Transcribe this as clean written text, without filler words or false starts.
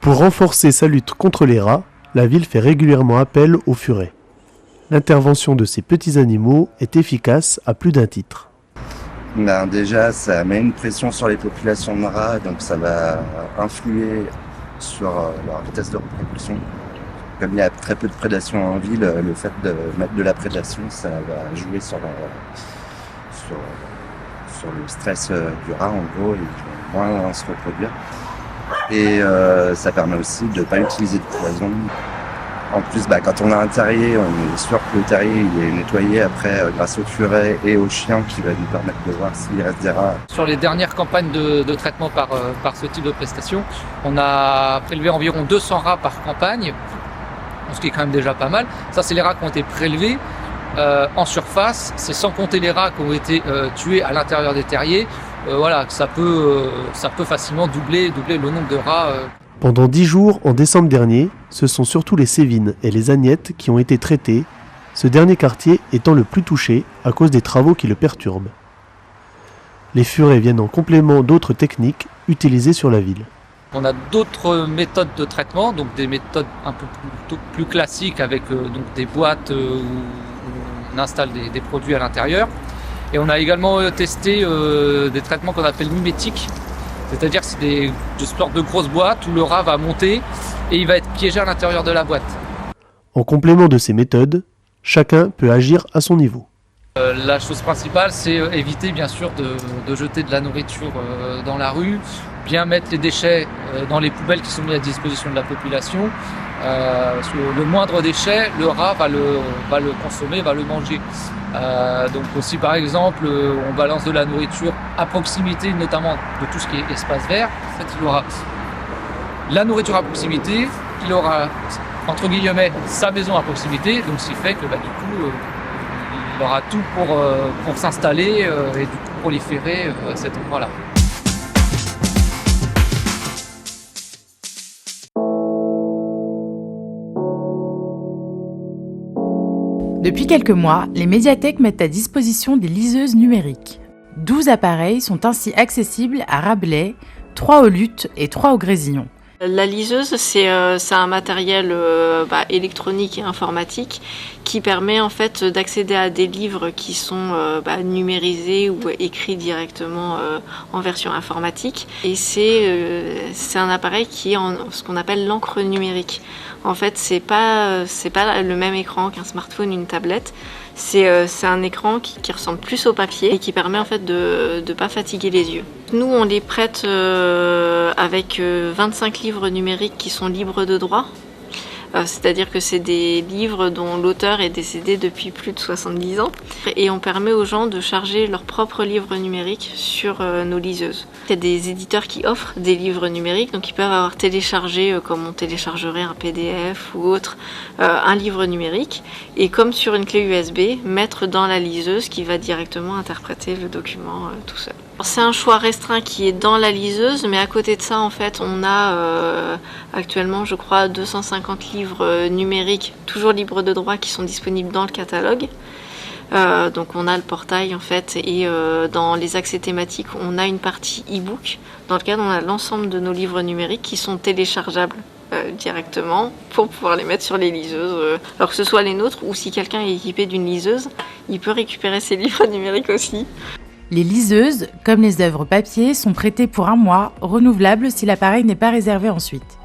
Pour renforcer sa lutte contre les rats, la ville fait régulièrement appel aux furets. L'intervention de ces petits animaux est efficace à plus d'un titre. Déjà, ça met une pression sur les populations de rats, donc ça va influer sur leur vitesse de reproduction. Comme il y a très peu de prédation en ville, le fait de mettre de la prédation, ça va jouer sur le stress du rat, en gros, ils vont moins se reproduire. Et ça permet aussi de ne pas utiliser de poison. En plus, quand on a un terrier, on est sûr que le terrier il est nettoyé après grâce aux furets et aux chiens qui va nous permettre de voir s'il reste des rats. Sur les dernières campagnes de traitement par ce type de prestation, on a prélevé environ 200 rats par campagne, ce qui est quand même déjà pas mal. Ça, c'est les rats qui ont été prélevés en surface. C'est sans compter les rats qui ont été tués à l'intérieur des terriers. Ça peut facilement doubler le nombre de rats. Pendant 10 jours, en décembre dernier, ce sont surtout les sévines et les agnettes qui ont été traitées, ce dernier quartier étant le plus touché à cause des travaux qui le perturbent. Les furets viennent en complément d'autres techniques utilisées sur la ville. On a d'autres méthodes de traitement, donc des méthodes un peu plus classiques avec des boîtes où on installe des produits à l'intérieur. Et on a également testé des traitements qu'on appelle mimétiques. C'est-à-dire que c'est des sortes de grosses boîtes où le rat va monter et il va être piégé à l'intérieur de la boîte. En complément de ces méthodes, chacun peut agir à son niveau. La chose principale, c'est éviter bien sûr de jeter de la nourriture dans la rue, bien mettre les déchets dans les poubelles qui sont mises à disposition de la population. Le moindre déchet, le rat va le consommer, va le manger. Donc aussi par exemple, on balance de la nourriture à proximité, notamment de tout ce qui est espace vert. En fait, il aura la nourriture à proximité, il aura entre guillemets sa maison à proximité, donc ce qui fait que du coup il aura tout pour s'installer et du coup proliférer à cet endroit-là. Depuis quelques mois, les médiathèques mettent à disposition des liseuses numériques. 12 appareils sont ainsi accessibles à Rabelais, 3 au Luth et 3 au Grésillon. La liseuse, c'est un matériel électronique et informatique qui permet en fait d'accéder à des livres qui sont numérisés ou écrits directement en version informatique. Et c'est un appareil qui est en ce qu'on appelle l'encre numérique. En fait, c'est pas le même écran qu'un smartphone, une tablette. C'est un écran qui ressemble plus au papier et qui permet en fait de pas fatiguer les yeux. Nous, on les prête avec 25 livres numériques qui sont libres de droit. C'est-à-dire que c'est des livres dont l'auteur est décédé depuis plus de 70 ans. Et on permet aux gens de charger leurs propres livres numériques sur nos liseuses. Il y a des éditeurs qui offrent des livres numériques, donc ils peuvent avoir téléchargé, comme on téléchargerait un PDF ou autre, un livre numérique. Et comme sur une clé USB, mettre dans la liseuse qui va directement interpréter le document tout seul. C'est un choix restreint qui est dans la liseuse, mais à côté de ça, en fait, on a actuellement, je crois, 250 livres numériques, toujours libres de droit, qui sont disponibles dans le catalogue. Donc on a le portail, en fait, et dans les accès thématiques, on a une partie e-book, dans laquelle on a l'ensemble de nos livres numériques qui sont téléchargeables directement pour pouvoir les mettre sur les liseuses. Alors que ce soit les nôtres, ou si quelqu'un est équipé d'une liseuse, il peut récupérer ses livres numériques aussi. Les liseuses, comme les œuvres papier, sont prêtées pour 1 mois, renouvelables si l'appareil n'est pas réservé ensuite.